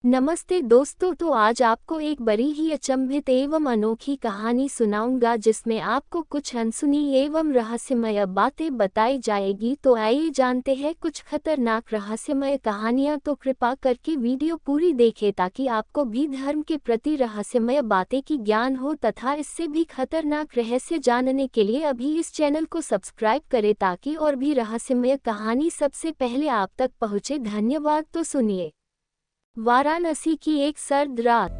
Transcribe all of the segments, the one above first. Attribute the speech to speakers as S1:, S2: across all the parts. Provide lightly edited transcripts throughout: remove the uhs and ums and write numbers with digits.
S1: नमस्ते दोस्तों, तो आज आपको एक बड़ी ही अचंभित एवं अनोखी कहानी सुनाऊंगा जिसमें आपको कुछ अनसुनी एवं रहस्यमय बातें बताई जाएगी। तो आइए जानते हैं कुछ खतरनाक रहस्यमय कहानियां। तो कृपा करके वीडियो पूरी देखें ताकि आपको भी धर्म के प्रति रहस्यमय बातें की ज्ञान हो तथा इससे भी खतरनाक रहस्य जानने के लिए अभी इस चैनल को सब्सक्राइब करें ताकि और भी रहस्यमय कहानी सबसे पहले आप तक पहुँचे। धन्यवाद। तो सुनिए। वाराणसी की एक सर्द रात,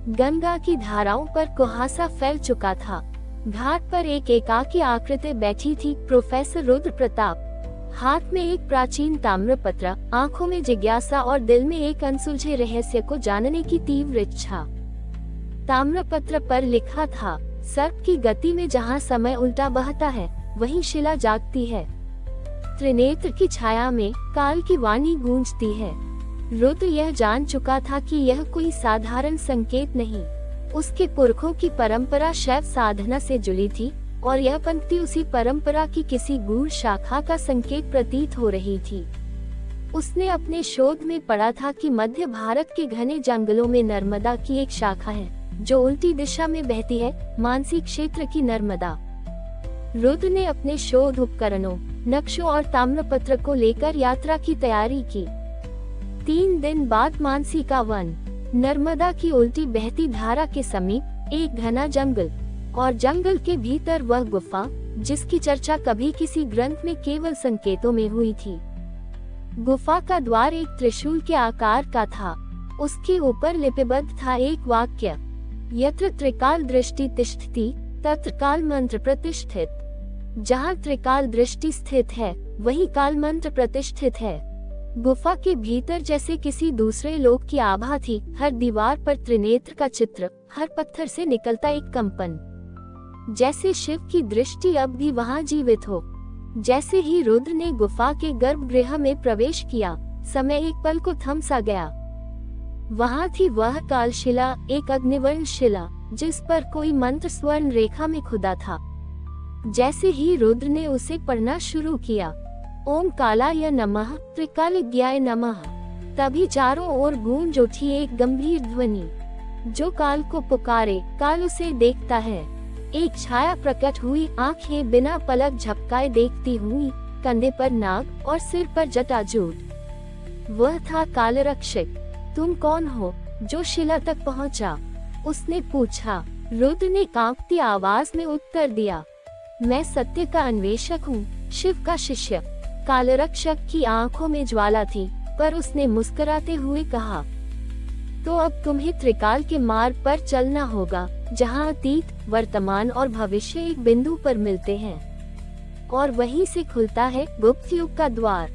S1: गंगा की धाराओं पर कुहासा फैल चुका था। घाट पर एक एकाकी आकृति बैठी थी, प्रोफेसर रुद्र प्रताप। हाथ में एक प्राचीन ताम्रपत्र, आंखों में जिज्ञासा और दिल में एक अनसुलझे रहस्य को जानने की तीव्र इच्छा। ताम्रपत्र पर लिखा था, सर्प की गति में जहाँ समय उल्टा बहता है, वहीं शिला जागती है। त्रिनेत्र की छाया में काल की वाणी गूंजती है। रुद्र यह जान चुका था कि यह कोई साधारण संकेत नहीं, उसके पुरखों की परंपरा शैव साधना से जुड़ी थी और यह पंक्ति उसी परंपरा की किसी गूढ़ शाखा का संकेत प्रतीत हो रही थी। उसने अपने शोध में पढ़ा था कि मध्य भारत के घने जंगलों में नर्मदा की एक शाखा है जो उल्टी दिशा में बहती है, मानसी क्षेत्र की नर्मदा। रुद्र ने अपने शोध उपकरणों, नक्शों और ताम्रपत्र को लेकर यात्रा की तैयारी की। 3 दिन बाद मानसी का वन, नर्मदा की उल्टी बहती धारा के समीप एक घना जंगल और जंगल के भीतर वह गुफा जिसकी चर्चा कभी किसी ग्रंथ में केवल संकेतों में हुई थी। गुफा का द्वार एक त्रिशूल के आकार का था। उसके ऊपर लिपिबद्ध था एक वाक्य, यत्र त्रिकाल दृष्टि तिष्ठति तत्र काल मंत्र प्रतिष्ठित। जहाँ त्रिकाल दृष्टि स्थित है वही काल मंत्र प्रतिष्ठित है। गुफा के भीतर जैसे किसी दूसरे लोक की आभा थी। हर दीवार पर त्रिनेत्र का चित्र, हर पत्थर से निकलता एक कंपन, जैसे शिव की दृष्टि अब भी वहां जीवित हो। जैसे ही रुद्र ने गुफा के गर्भगृह में प्रवेश किया, समय एक पल को थम सा गया। वहां थी वह कालशिला, एक अग्निवर्ण शिला जिस पर कोई मंत्र स्वर्ण रेखा में खुदा था। जैसे ही रुद्र ने उसे पढ़ना शुरू किया, ओम कालाय नमः, त्रिकालज्ञाय नमः, तभी चारों ओर गूंज उठी एक गंभीर ध्वनि, जो काल को पुकारे, काल उसे देखता है। एक छाया प्रकट हुई, आंखें बिना पलक झपकाए देखती हुई, कंधे पर नाग और सिर पर जटाजूट। वह था कालरक्षक। तुम कौन हो जो शिला तक पहुंचा? उसने पूछा। रुद्र ने कांपती आवाज में उत्तर दिया, मैं सत्य का अन्वेषक हूँ, शिव का शिष्य। कालरक्षक की आंखों में ज्वाला थी, पर उसने मुस्कुराते हुए कहा, तो अब तुम्हें त्रिकाल के मार्ग पर चलना होगा, जहां अतीत, वर्तमान और भविष्य एक बिंदु पर मिलते हैं और वहीं से खुलता है गुप्त युग का द्वार।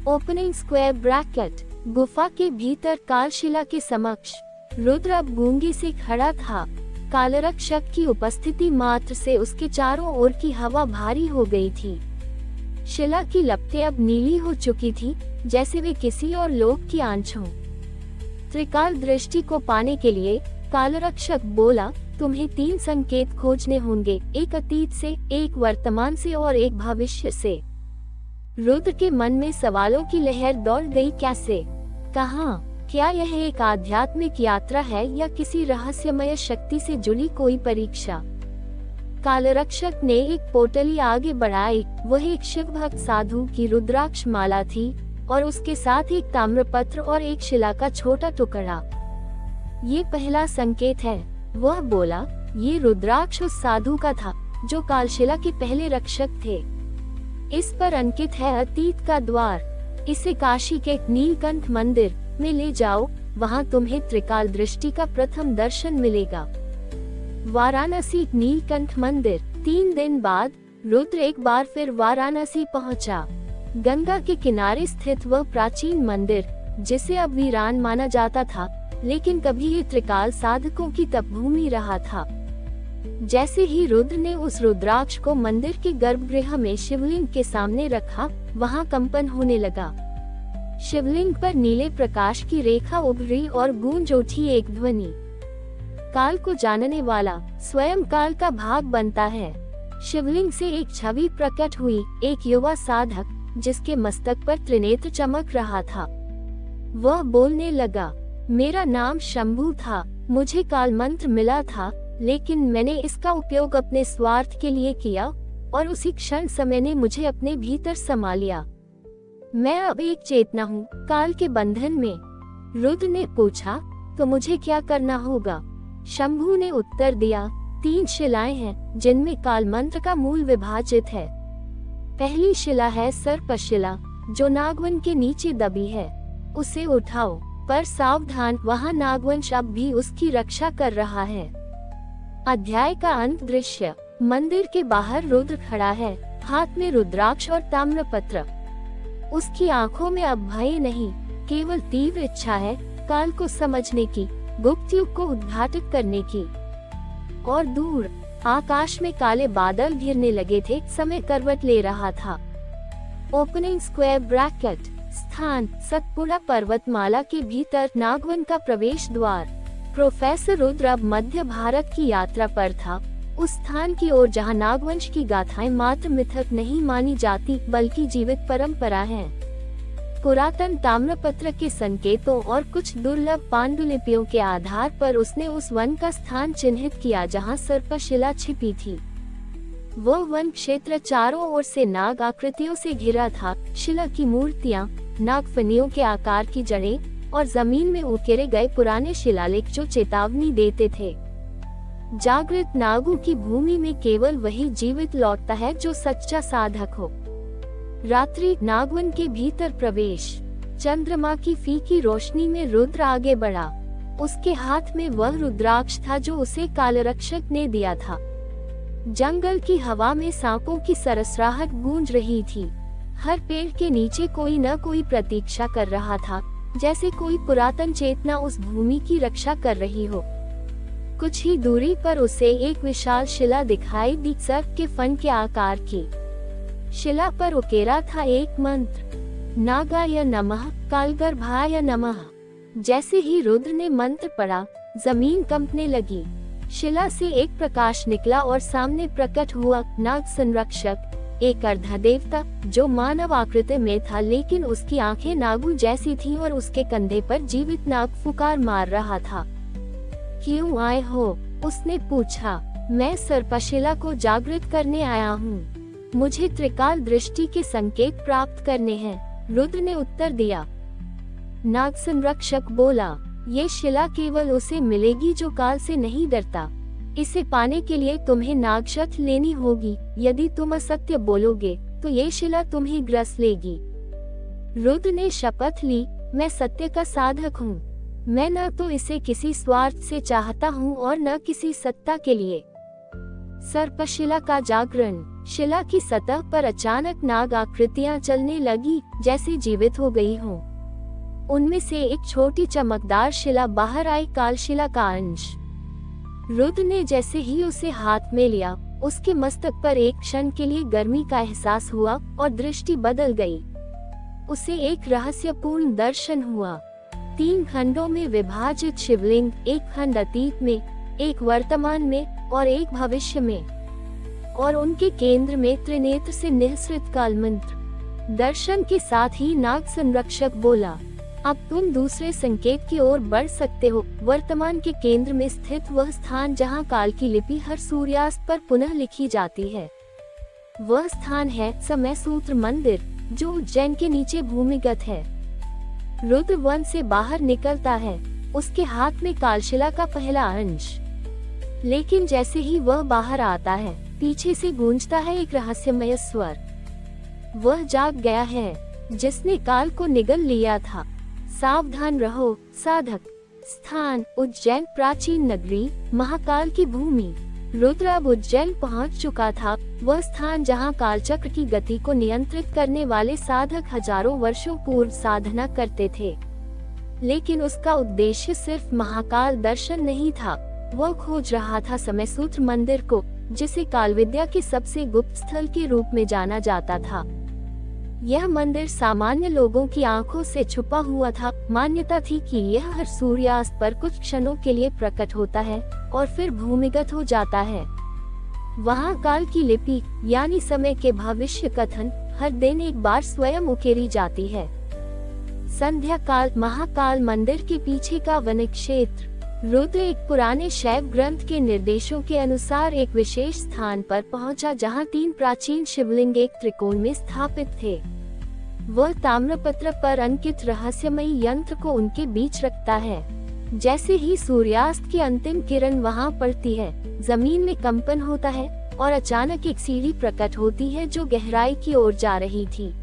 S1: Opening square bracket. गुफा के भीतर कालशिला के समक्ष रुद्र अब गूंगे से खड़ा था। कालरक्षक की उपस्थिति मात्र से उसके चारों ओर की हवा भारी हो गई थी। शिला की लपटें अब नीली हो चुकी थी, जैसे वे किसी और लोक की आंच हों। त्रिकाल दृष्टि को पाने के लिए कालरक्षक बोला, तुम्हें 3 संकेत खोजने होंगे, एक अतीत से, एक वर्तमान से और एक भविष्य से। रुद्र के मन में सवालों की लहर दौड़ गई। कैसे? कहाँ? क्या यह एक आध्यात्मिक यात्रा है या किसी रहस्यमय शक्ति से जुड़ी कोई परीक्षा? कालरक्षक ने एक पोटली आगे बढ़ाई। वह एक शिव भक्त साधु की रुद्राक्ष माला थी और उसके साथ एक ताम्रपत्र और एक शिला का छोटा टुकड़ा। ये पहला संकेत है, वह बोला। ये रुद्राक्ष उस साधु का था जो कालशिला के पहले रक्षक थे। इस पर अंकित है अतीत का द्वार। इसे काशी के नीलकंठ मंदिर में ले जाओ, वहाँ तुम्हें त्रिकाल दृष्टि का प्रथम दर्शन मिलेगा। वाराणसी नीलकंठ मंदिर। 3 दिन बाद रुद्र एक बार फिर वाराणसी पहुंचा। गंगा के किनारे स्थित वह प्राचीन मंदिर, जिसे अब वीरान माना जाता था, लेकिन कभी ये त्रिकाल साधकों की तपभूमि रहा था। जैसे ही रुद्र ने उस रुद्राक्ष को मंदिर के गर्भगृह में शिवलिंग के सामने रखा, वहां कंपन होने लगा। शिवलिंग पर नीले प्रकाश की रेखा उभरी और गूंज उठी एक ध्वनि, काल को जानने वाला स्वयं काल का भाग बनता है। शिवलिंग से एक छवि प्रकट हुई, एक युवा साधक जिसके मस्तक पर त्रिनेत्र चमक रहा था। वह बोलने लगा, मेरा नाम शंभू था। मुझे काल मंत्र मिला था, लेकिन मैंने इसका उपयोग अपने स्वार्थ के लिए किया और उसी क्षण समय ने मुझे अपने भीतर समा लिया। मैं अब एक चेतना हूँ, काल के बंधन में। रुद्र ने पूछा, तो मुझे क्या करना होगा? शंभू ने उत्तर दिया, 3 शिलाएं हैं जिनमें काल मंत्र का मूल विभाजित है। पहली शिला है सर्पशिला, जो नागवन के नीचे दबी है। उसे उठाओ, पर सावधान, वहाँ नागवंश अब भी उसकी रक्षा कर रहा है। अध्याय का अंत दृश्य। मंदिर के बाहर रुद्र खड़ा है, हाथ में रुद्राक्ष और ताम्रपत्र। उसकी आंखों में अब भय नहीं, केवल तीव्र इच्छा है, काल को समझने की, गुप्त युग को उद्घाटित करने की। और दूर आकाश में काले बादल घिरने लगे थे, समय करवट ले रहा था। Opening square bracket. स्थान सतपुड़ा पर्वतमाला के भीतर नागवन का प्रवेश द्वार। प्रोफेसर रुद्र अब मध्य भारत की यात्रा पर था, उस स्थान की ओर जहां नागवंश की गाथाएं मात्र मिथक नहीं मानी जाती, बल्कि जीवित परंपरा हैं। पुरातन ताम्रपत्र के संकेतों और कुछ दुर्लभ पांडुलिपियों के आधार पर उसने उस वन का स्थान चिन्हित किया जहां सर्पशिला छिपी थी। वो वन क्षेत्र चारों ओर से नाग आकृतियों से घिरा था। शिला की मूर्तियां, नागफनियों के आकार की जड़ें और जमीन में उकेरे गए पुराने शिलालेख जो चेतावनी देते थे। जागृत नागों की भूमि में केवल वही जीवित लौटता है जो सच्चा साधक हो। रात्रि नागवन के भीतर प्रवेश। चंद्रमा की फीकी रोशनी में रुद्र आगे बढ़ा। उसके हाथ में वह रुद्राक्ष था जो उसे कालरक्षक ने दिया था। जंगल की हवा में सांपों की सरसराहट गूंज रही थी। हर पेड़ के नीचे कोई न कोई प्रतीक्षा कर रहा था, जैसे कोई पुरातन चेतना उस भूमि की रक्षा कर रही हो। कुछ ही दूरी पर उसे एक विशाल शिला दिखाई दी, सर्प के फन के आकार की। शिला पर उकेरा था एक मंत्र, नागाय नमः, कालगर्भाय नमः। जैसे ही रुद्र ने मंत्र पढ़ा, जमीन कंपने लगी। शिला से एक प्रकाश निकला और सामने प्रकट हुआ नाग संरक्षक, एक अर्धा देवता जो मानव आकृति में था, लेकिन उसकी आंखें नागू जैसी थीं और उसके कंधे पर जीवित नाग फुकार मार रहा था। क्यों आए हो? उसने पूछा। मैं सर्पशिला को जागृत करने आया हूँ। मुझे त्रिकाल दृष्टि के संकेत प्राप्त करने हैं, रुद्र ने उत्तर दिया। नाग संरक्षक बोला, ये शिला केवल उसे मिलेगी जो काल से नहीं डरता। इसे पाने के लिए तुम्हें नागशक्ति लेनी होगी। यदि तुम असत्य बोलोगे तो ये शिला तुम्हें ग्रस लेगी। रुद्र ने शपथ ली, मैं सत्य का साधक हूँ। मैं न तो इसे किसी स्वार्थ से चाहता हूँ और न किसी सत्ता के लिए। सर्पशिला का जागरण। शिला की सतह पर अचानक नाग आकृतियां चलने लगी, जैसे जीवित हो गई हों। उनमें से एक छोटी चमकदार शिला बाहर आई, कालशिला का अंश। रुद्र ने जैसे ही उसे हाथ में लिया, उसके मस्तक पर एक क्षण के लिए गर्मी का एहसास हुआ और दृष्टि बदल गई। उसे एक रहस्यपूर्ण दर्शन हुआ। 3 खंडों में विभाजित शिवलिंग, एक खंड अतीत में, एक वर्तमान में और एक भविष्य में, और उनके केंद्र में त्रिनेत्र से निःसृत काल मंत्र। दर्शन के साथ ही नाग संरक्षक बोला, अब तुम दूसरे संकेत की ओर बढ़ सकते हो। वर्तमान के केंद्र में स्थित वह स्थान जहां काल की लिपि हर सूर्यास्त पर पुनः लिखी जाती है, वह स्थान है समय सूत्र मंदिर, जो उज्जैन के नीचे भूमिगत है। रुद्र वन से बाहर निकलता है, उसके हाथ में कालशिला का पहला अंश। लेकिन जैसे ही वह बाहर आता है, पीछे से गूंजता है एक रहस्यमय स्वर। वह जाग गया है, जिसने काल को निगल लिया था। सावधान रहो साधक। स्थान उज्जैन, प्राचीन नगरी, महाकाल की भूमि। रुद्र अब उज्जैन पहुंच चुका था, वह स्थान जहां कालचक्र की गति को नियंत्रित करने वाले साधक हजारों वर्षों पूर्व साधना करते थे। लेकिन उसका उद्देश्य सिर्फ महाकाल दर्शन नहीं था, वह खोज रहा था समय सूत्र मंदिर को, जिसे काल विद्या के सबसे गुप्त स्थल के रूप में जाना जाता था। यह मंदिर सामान्य लोगों की आंखों से छुपा हुआ था। मान्यता थी कि यह हर सूर्यास्त पर कुछ क्षणों के लिए प्रकट होता है और फिर भूमिगत हो जाता है। वहाँ काल की लिपि यानी समय के भविष्य कथन हर दिन एक बार स्वयं उकेरी जाती है। संध्या काल महाकाल मंदिर के पीछे का वन क्षेत्र। रुद्र एक पुराने शैव ग्रंथ के निर्देशों के अनुसार एक विशेष स्थान पर पहुंचा जहां 3 प्राचीन शिवलिंग एक त्रिकोण में स्थापित थे। वह ताम्रपत्र पर अंकित रहस्यमयी यंत्र को उनके बीच रखता है। जैसे ही सूर्यास्त की अंतिम किरण वहां पड़ती है, जमीन में कंपन होता है और अचानक एक सीढ़ी प्रकट होती है जो गहराई की ओर जा रही थी।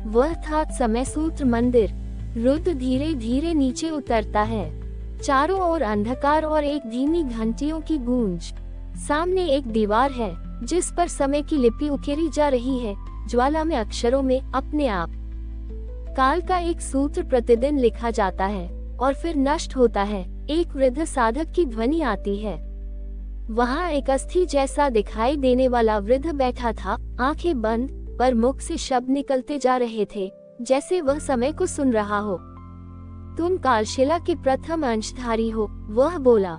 S1: वह था समय सूत्र मंदिर। रुद्र धीरे धीरे नीचे उतरता है। चारों ओर अंधकार और एक धीमी घंटियों की गूंज। सामने एक दीवार है जिस पर समय की लिपि उकेरी जा रही है, ज्वाला में अक्षरों में अपने आप। काल का एक सूत्र प्रतिदिन लिखा जाता है और फिर नष्ट होता है। एक वृद्ध साधक की ध्वनि आती है। वहाँ एक अस्थि जैसा दिखाई देने वाला वृद्ध बैठा था, आंखें बंद, पर मुख से शब्द निकलते जा रहे थे जैसे वह समय को सुन रहा हो। तुम कालशिला के प्रथम अंशधारी हो, वह बोला।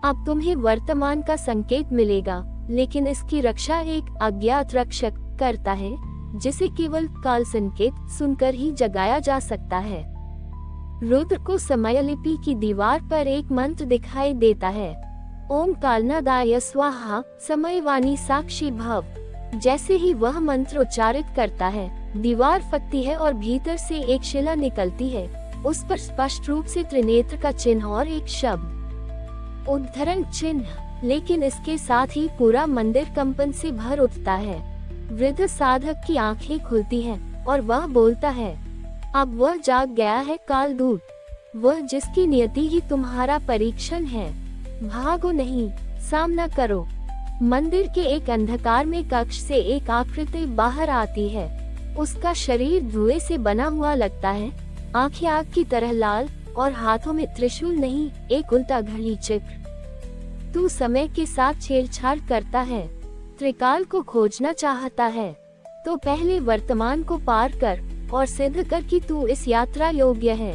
S1: अब तुम्हें वर्तमान का संकेत मिलेगा, लेकिन इसकी रक्षा एक अज्ञात रक्षक करता है जिसे केवल काल संकेत सुनकर ही जगाया जा सकता है। रुद्र को समयलिपि की दीवार पर एक मंत्र दिखाई देता है। ओम कालनादाय स्वाहा समयवाणी साक्षी भव। जैसे ही वह मंत्र उच्चारित करता है, दीवार फटती है और भीतर से एक शिला निकलती है। उस पर स्पष्ट रूप से त्रिनेत्र का चिन्ह और एक शब्द, उद्धरण चिन्ह। लेकिन इसके साथ ही पूरा मंदिर कंपन से भर उठता है। वृद्ध साधक की आंखें खुलती हैं और वह बोलता है, अब वह जाग गया है कालदूत, वह जिसकी नियति ही तुम्हारा परीक्षण है। भागो नहीं, सामना करो। मंदिर के एक अंधकार में कक्ष से एक आकृति बाहर आती है। उसका शरीर धुएं से बना हुआ लगता है, आंखें आग की तरह लाल और हाथों में त्रिशूल नहीं, एक उल्टा घड़ी चक्र। तू समय के साथ छेड़छाड़ करता है, त्रिकाल को खोजना चाहता है, तो पहले वर्तमान को पार कर और सिद्ध कर कि तू इस यात्रा योग्य है।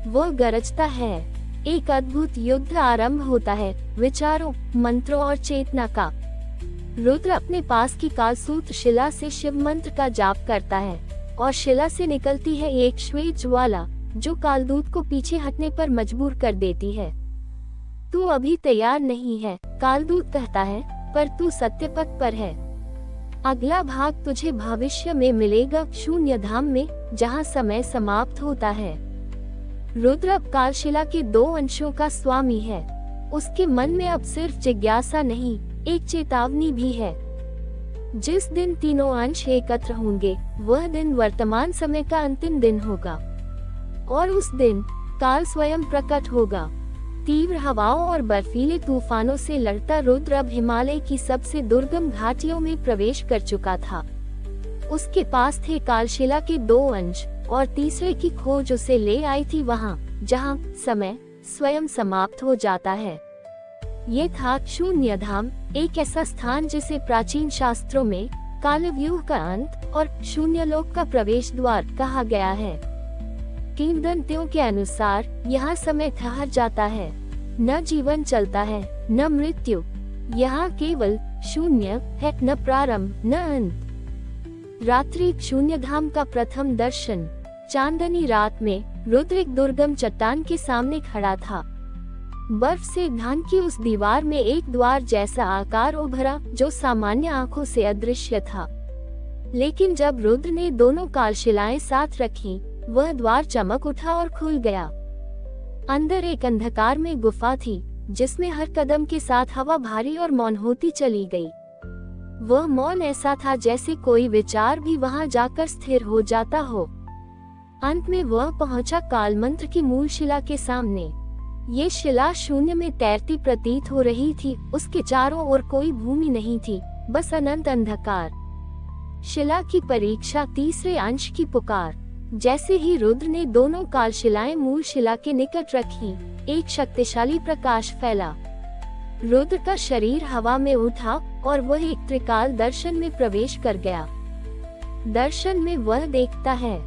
S1: वह गरजता है। एक अद्भुत युद्ध आरंभ होता है, विचारों, मंत्रों और चेतना का। रुद्र अपने पास की कालसूत्र शिला से शिव मंत्र का जाप करता है और शिला से निकलती है एक श्वेत ज्वाला जो कालदूत को पीछे हटने पर मजबूर कर देती है। तू अभी तैयार नहीं है, कालदूत कहता है, पर तू सत्य पथ पर है। अगला भाग तुझे भविष्य में मिलेगा, शून्य धाम में, जहाँ समय समाप्त होता है। रुद्र अब कालशिला के 2 अंशों का स्वामी है। उसके मन में अब सिर्फ जिज्ञासा नहीं, एक चेतावनी भी है। जिस दिन तीनों अंश एकत्र होंगे, वह दिन वर्तमान समय का अंतिम दिन होगा और उस दिन काल स्वयं प्रकट होगा। तीव्र हवाओं और बर्फीले तूफानों से लड़ता रुद्र अब हिमालय की सबसे दुर्गम घाटियों में प्रवेश कर चुका था। उसके पास थे कालशिला के 2 अंश और तीसरे की खोज उसे ले आई थी वहाँ जहाँ समय स्वयं समाप्त हो जाता है। ये था शून्य धाम, एक ऐसा स्थान जिसे प्राचीन शास्त्रों में कालव्यूह का अंत और शून्य लोक का प्रवेश द्वार कहा गया है। किंवदंतियों के अनुसार यहाँ समय ठहर जाता है, न जीवन चलता है न मृत्यु। यहाँ केवल शून्य है, न प्रारंभ न अंत। रात्रि शून्य धाम का प्रथम दर्शन। चांदनी रात में रुद्र एक दुर्गम चट्टान के सामने खड़ा था। बर्फ से ढकी उस दीवार में एक द्वार जैसा आकार उभरा जो सामान्य आंखों से अदृश्य था। लेकिन जब रुद्र ने दोनों कालशिलाएं साथ रखी, वह द्वार चमक उठा और खुल गया। अंदर एक अंधकार में गुफा थी जिसमें हर कदम के साथ हवा भारी और मौन होती चली गई। वह मौन ऐसा था जैसे कोई विचार भी वहां जाकर स्थिर हो जाता हो। अंत में वह पहुंचा काल मंत्र की मूल शिला के सामने। ये शिला शून्य में तैरती प्रतीत हो रही थी। उसके चारों ओर कोई भूमि नहीं थी, बस अनंत अंधकार। शिला की परीक्षा, तीसरे अंश की पुकार। जैसे ही रुद्र ने दोनों कालशिलाएं मूल शिला के निकट रखी, एक शक्तिशाली प्रकाश फैला। रुद्र का शरीर हवा में उठा और वह एक त्रिकाल दर्शन में प्रवेश कर गया। दर्शन में वह देखता है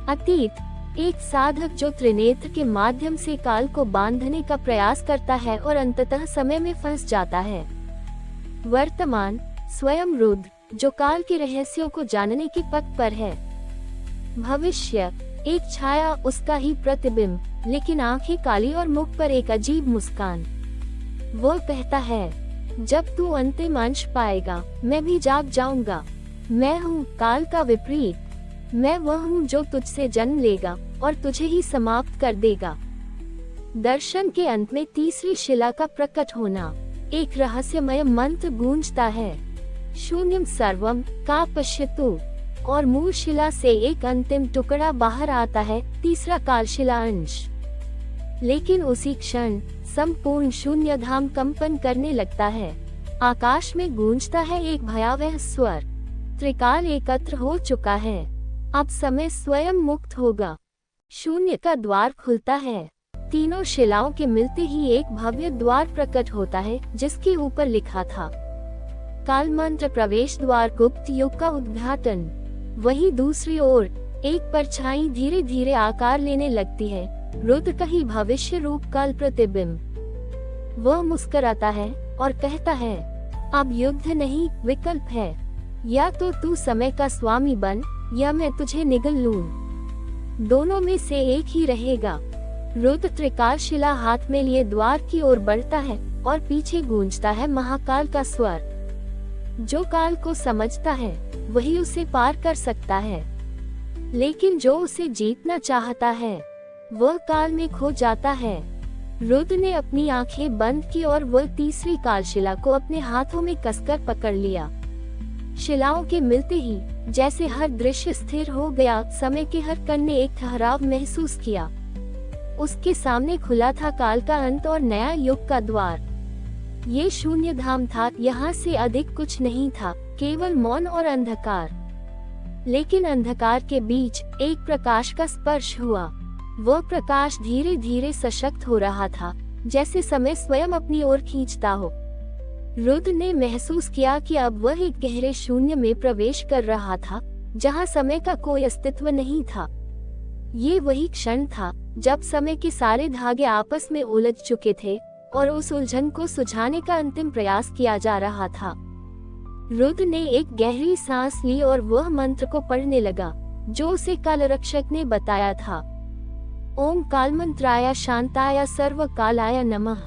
S1: अतीत, एक साधक जो त्रिनेत्र के माध्यम से काल को बांधने का प्रयास करता है और अंततः समय में फंस जाता है। वर्तमान, स्वयं रुद्र जो काल के रहस्यों को जानने के पथ पर है। भविष्य, एक छाया, उसका ही प्रतिबिंब, लेकिन आंखें काली और मुख पर एक अजीब मुस्कान। वो कहता है, जब तू अंतिम अंश पाएगा, मैं भी जाग जाऊंगा। मैं हूँ काल का विपरीत। मैं वह हूँ जो तुझसे जन्म लेगा और तुझे ही समाप्त कर देगा। दर्शन के अंत में तीसरी शिला का प्रकट होना। एक रहस्यमय मंत्र गूंजता है, शून्यम सर्वम का पश्यतु, और मूल शिला से एक अंतिम टुकड़ा बाहर आता है, तीसरा कालशिला अंश। लेकिन उसी क्षण संपूर्ण शून्य धाम कंपन करने लगता है। आकाश में गूंजता है एक भयावह स्वर, त्रिकाल एकत्र हो चुका है, अब समय स्वयं मुक्त होगा। शून्य का द्वार खुलता है। तीनों शिलाओं के मिलते ही एक भव्य द्वार प्रकट होता है, जिसके ऊपर लिखा था, काल मंत्र प्रवेश द्वार, गुप्त युग का उद्घाटन। वही दूसरी ओर एक परछाई धीरे धीरे आकार लेने लगती है, रुद्र का ही भविष्य रूप काल प्रतिबिंब। वह मुस्कुराता है और कहता है, अब युद्ध नहीं, विकल्प है। या तो तू समय का स्वामी बन, या मैं तुझे निगल लूं। दोनों में से एक ही रहेगा। रुद्र त्रिकाल शिला हाथ में लिए द्वार की ओर बढ़ता है और पीछे गूंजता है महाकाल का स्वर। जो काल को समझता है वही उसे पार कर सकता है, लेकिन जो उसे जीतना चाहता है वह काल में खो जाता है। रुद्र ने अपनी आंखें बंद की और वह तीसरी कालशिला को अपने हाथों में कसकर पकड़ लिया। शिलाओं के मिलते ही जैसे हर दृश्य स्थिर हो गया, समय के हर कण ने एक ठहराव महसूस किया। उसके सामने खुला था काल का अंत और नया युग का द्वार। ये शून्य धाम था, यहाँ से अधिक कुछ नहीं था, केवल मौन और अंधकार। लेकिन अंधकार के बीच एक प्रकाश का स्पर्श हुआ। वह प्रकाश धीरे धीरे सशक्त हो रहा था, जैसे समय स्वयं अपनी ओर खींचता हो। रुद्र ने महसूस किया कि अब वह एक गहरे शून्य में प्रवेश कर रहा था, जहाँ समय का कोई अस्तित्व नहीं था। ये वही क्षण था जब समय के सारे धागे आपस में उलझ चुके थे और उस उलझन को सुलझाने का अंतिम प्रयास किया जा रहा था। रुद्र ने एक गहरी सांस ली और वह मंत्र को पढ़ने लगा, जो उसे कालरक्षक ने बताया था। ओम काल मंत्राय शांताय सर्व कालाय नमः।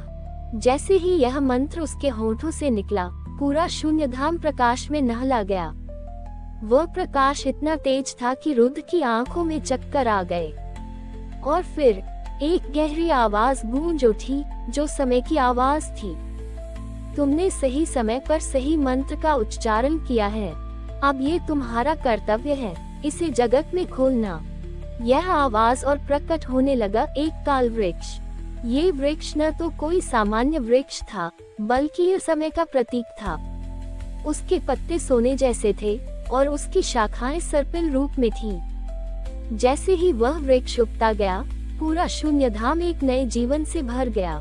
S1: जैसे ही यह मंत्र उसके होठों से निकला, पूरा शून्य धाम प्रकाश में नहला गया। वह प्रकाश इतना तेज था कि रुद्र की आंखों में चक्कर आ गए। और फिर एक गहरी आवाज गूंज उठी, जो समय की आवाज थी। तुमने सही समय पर सही मंत्र का उच्चारण किया है। अब ये तुम्हारा कर्तव्य है, इसे जगत में खोलना। यह आवाज और प्रकट होने लगा एक काल वृक्ष। ये वृक्ष न तो कोई सामान्य वृक्ष था, बल्कि यह समय का प्रतीक था। उसके पत्ते सोने जैसे थे और उसकी शाखाएं सर्पिल रूप में थीं। जैसे ही वह वृक्ष उगता गया, पूरा शून्य धाम एक नए जीवन से भर गया।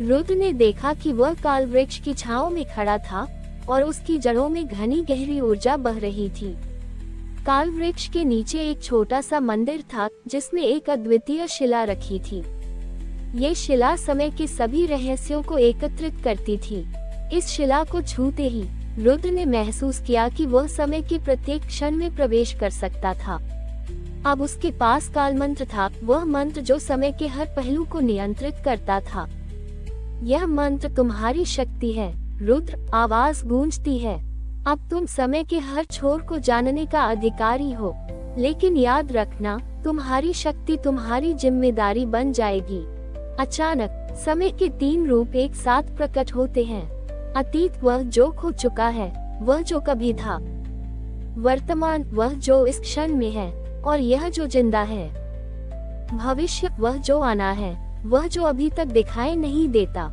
S1: रुद्र ने देखा कि वह काल वृक्ष की छांव में खड़ा था और उसकी जड़ों में घनी गहरी ऊर्जा बह रही थी। काल वृक्ष के नीचे एक छोटा सा मंदिर था, जिसमें एक अद्वितीय शिला रखी थी। ये शिला समय के सभी रहस्यों को एकत्रित करती थी। इस शिला को छूते ही रुद्र ने महसूस किया कि वह समय के प्रत्येक क्षण में प्रवेश कर सकता था। अब उसके पास काल मंत्र था, वह मंत्र जो समय के हर पहलू को नियंत्रित करता था। यह मंत्र तुम्हारी शक्ति है, रुद्र, आवाज गूंजती है। अब तुम समय के हर छोर को जानने का अधिकारी हो, लेकिन याद रखना, तुम्हारी शक्ति तुम्हारी जिम्मेदारी बन जाएगी। अचानक समय के तीन रूप एक साथ प्रकट होते हैं। अतीत, वह जो खो चुका है, वह जो कभी था। वर्तमान, वह जो इस क्षण में है और यह जो जिंदा है। भविष्य, वह जो आना है, वह जो अभी तक दिखाई नहीं देता।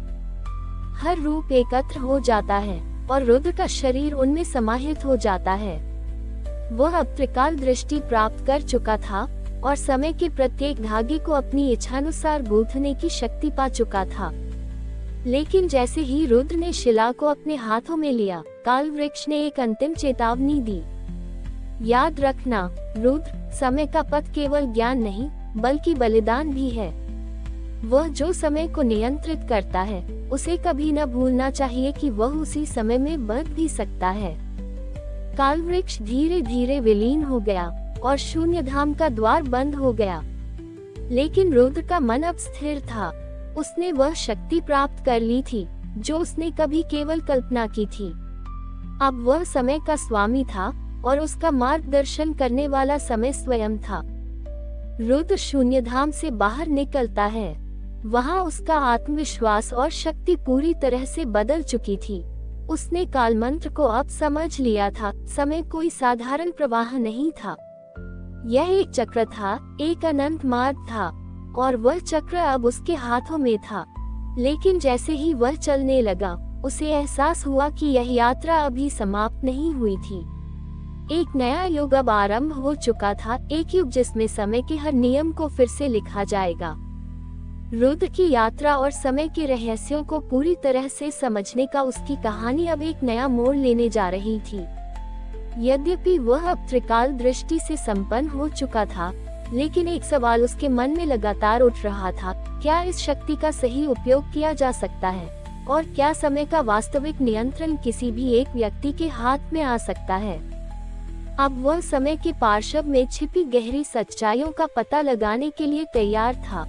S1: हर रूप एकत्र हो जाता है और रुद्र का शरीर उनमें समाहित हो जाता है। वह अब त्रिकाल दृष्टि प्राप्त कर चुका था और समय के प्रत्येक धागे को अपनी इच्छानुसार गूंथने की शक्ति पा चुका था। लेकिन जैसे ही रुद्र ने शिला को अपने हाथों में लिया, काल वृक्ष ने एक अंतिम चेतावनी दी। याद रखना रुद्र, समय का पथ केवल ज्ञान नहीं, बल्कि बलिदान भी है। वह जो समय को नियंत्रित करता है, उसे कभी न भूलना चाहिए कि वह उसी समय में बदल भी सकता है। काल वृक्ष धीरे धीरे विलीन हो गया और शून्य धाम का द्वार बंद हो गया। लेकिन रुद्र का मन अब स्थिर था। उसने वह शक्ति प्राप्त कर ली थी जो उसने कभी केवल कल्पना की थी। अब वह समय का स्वामी था और उसका मार्गदर्शन करने वाला समय स्वयं था। रुद्र शून्य धाम से बाहर निकलता है। वहाँ उसका आत्मविश्वास और शक्ति पूरी तरह से बदल चुकी थी। उसने काल मंत्र को अब समझ लिया था। समय कोई साधारण प्रवाह नहीं था, यह एक चक्र था, एक अनंत मार्ग था, और वह चक्र अब उसके हाथों में था। लेकिन जैसे ही वह चलने लगा, उसे एहसास हुआ कि यह यात्रा अभी समाप्त नहीं हुई थी। एक नया युग अब आरंभ हो चुका था, एक युग जिसमें समय के हर नियम को फिर से लिखा जाएगा। रुद्र की यात्रा और समय के रहस्यों को पूरी तरह से समझने का उसकी कहानी अब एक नया मोड़ लेने जा रही थी। यद्यपि वह अब त्रिकाल दृष्टि से संपन्न हो चुका था, लेकिन एक सवाल उसके मन में लगातार उठ रहा था, क्या इस शक्ति का सही उपयोग किया जा सकता है? और क्या समय का वास्तविक नियंत्रण किसी भी एक व्यक्ति के हाथ में आ सकता है? अब वह समय के पार्श्व में छिपी गहरी सच्चाइयों का पता लगाने के लिए तैयार था।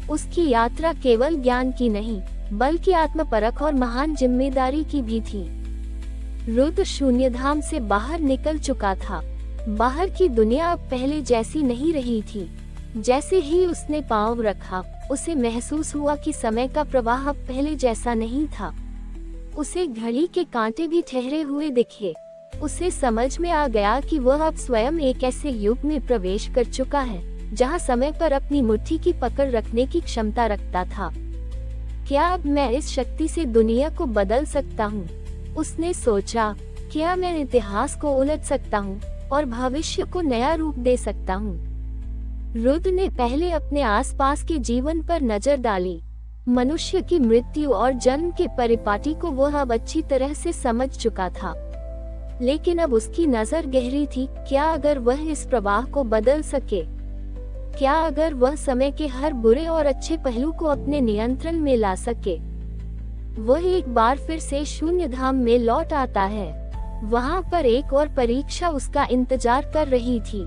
S1: उसकी यात्रा केवल ज्ञान की नहीं, बल्कि आत्मपरख और महान जिम्मेदारी की भी थी। रुद्र शून्य धाम से बाहर निकल चुका था। बाहर की दुनिया अब पहले जैसी नहीं रही थी। जैसे ही उसने पांव रखा, उसे महसूस हुआ कि समय का प्रवाह अब पहले जैसा नहीं था। उसे घड़ी के कांटे भी ठहरे हुए दिखे। उसे समझ में आ गया कि वह अब स्वयं एक ऐसे युग में प्रवेश कर चुका है जहां समय पर अपनी मुट्ठी की पकड़ रखने की क्षमता रखता था। क्या अब मैं इस शक्ति से दुनिया को बदल सकता हूँ? उसने सोचा, क्या मैं इतिहास को उलट सकता हूँ और भविष्य को नया रूप दे सकता हूँ? रुद्र ने पहले अपने आसपास के जीवन पर नजर डाली। मनुष्य की मृत्यु और जन्म के परिपाटी को वह अब अच्छी तरह से समझ चुका था। लेकिन अब उसकी नजर गहरी थी। क्या अगर वह इस प्रवाह को बदल सके? क्या अगर वह समय के हर बुरे और अच्छे पहलू को अपने नियंत्रण में ला सके? वह एक बार फिर से शून्य धाम में लौट आता है। वहाँ पर एक और परीक्षा उसका इंतजार कर रही थी।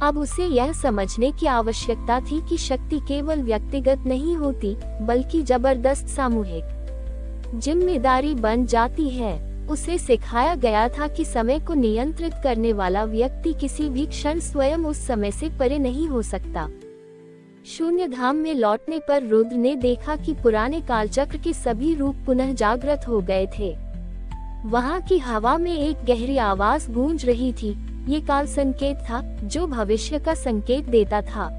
S1: अब उसे यह समझने की आवश्यकता थी कि शक्ति केवल व्यक्तिगत नहीं होती, बल्कि जबरदस्त सामूहिक जिम्मेदारी बन जाती है। उसे सिखाया गया था कि समय को नियंत्रित करने वाला व्यक्ति किसी भी क्षण स्वयं उस समय से परे नहीं हो सकता। शून्य धाम में लौटने पर रुद्र ने देखा कि पुराने कालचक्र के सभी रूप पुनः जागृत हो गए थे। वहाँ की हवा में एक गहरी आवाज गूंज रही थी। ये काल संकेत था जो भविष्य का संकेत देता था।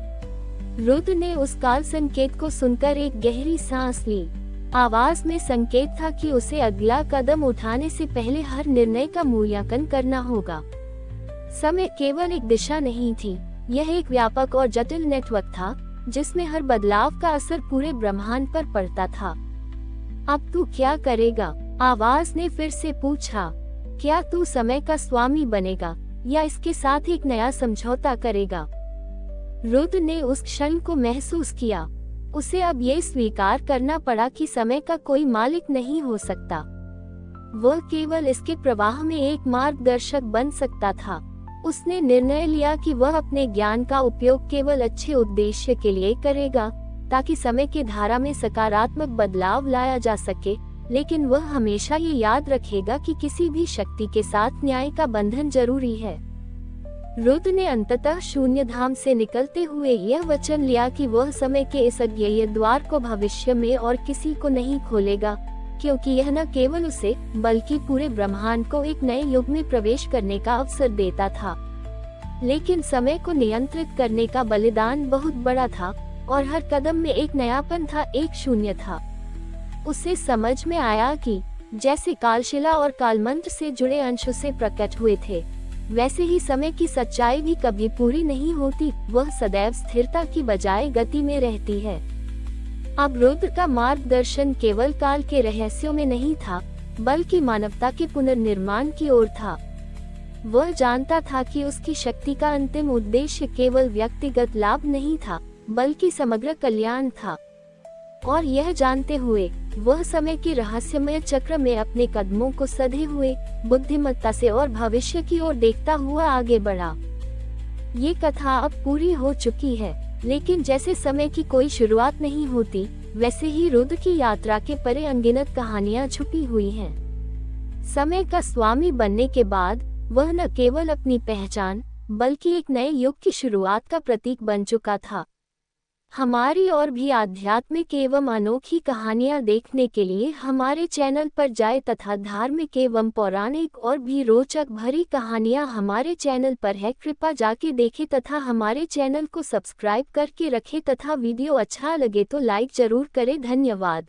S1: रुद्र ने उस काल संकेत को सुनकर एक गहरी सांस ली। आवाज में संकेत था कि उसे अगला कदम उठाने से पहले हर निर्णय का मूल्यांकन करना होगा। समय केवल एक दिशा नहीं थी, यह एक व्यापक और जटिल नेटवर्क था जिसमें हर बदलाव का असर पूरे ब्रह्मांड पर पड़ता था। अब तू क्या करेगा? आवाज ने फिर से पूछा। क्या तू समय का स्वामी बनेगा या इसके साथ एक नया समझौता करेगा? रुद्र ने उस क्षण को महसूस किया। उसे अब ये स्वीकार करना पड़ा कि समय का कोई मालिक नहीं हो सकता। वह केवल इसके प्रवाह में एक मार्गदर्शक बन सकता था। उसने निर्णय लिया कि वह अपने ज्ञान का उपयोग केवल अच्छे उद्देश्य के लिए करेगा, ताकि समय के धारा में सकारात्मक बदलाव लाया जा सके। लेकिन वह हमेशा ये याद रखेगा कि किसी भी शक्ति के साथ न्याय का बंधन जरूरी है। रुद्र ने अंततः शून्य धाम से निकलते हुए यह वचन लिया कि वह समय के इस अज्ञेय द्वार को भविष्य में और किसी को नहीं खोलेगा, क्योंकि यह न केवल उसे बल्कि पूरे ब्रह्मांड को एक नए युग में प्रवेश करने का अवसर देता था। लेकिन समय को नियंत्रित करने का बलिदान बहुत बड़ा था और हर कदम में एक नयापन था, एक शून्य था। उसे समझ में आया कि जैसे कालशिला और कालमंत्र से जुड़े अंश उसे प्रकट हुए थे, वैसे ही समय की सच्चाई भी कभी पूरी नहीं होती, वह सदैव स्थिरता की बजाय गति में रहती है। अब रुद्र का मार्गदर्शन केवल काल के रहस्यों में नहीं था, बल्कि मानवता के पुनर्निर्माण की ओर था। वह जानता था कि उसकी शक्ति का अंतिम उद्देश्य केवल व्यक्तिगत लाभ नहीं था, बल्कि समग्र कल्याण था। और यह जानते हुए वह समय के रहस्यमय चक्र में अपने कदमों को सधे हुए बुद्धिमत्ता से और भविष्य की ओर देखता हुआ आगे बढ़ा। ये कथा अब पूरी हो चुकी है, लेकिन जैसे समय की कोई शुरुआत नहीं होती, वैसे ही रुद्र की यात्रा के परे अनगिनत कहानियां छुपी हुई हैं। समय का स्वामी बनने के बाद वह न केवल अपनी पहचान बल्कि एक नए युग की शुरुआत का प्रतीक बन चुका था। हमारी और भी आध्यात्मिक एवं अनोखी कहानियां देखने के लिए हमारे चैनल पर जाएं तथा धार्मिक एवं पौराणिक और भी रोचक भरी कहानियां हमारे चैनल पर है। कृपया जाके देखें तथा हमारे चैनल को सब्सक्राइब करके रखें तथा वीडियो अच्छा लगे तो लाइक जरूर करें। धन्यवाद।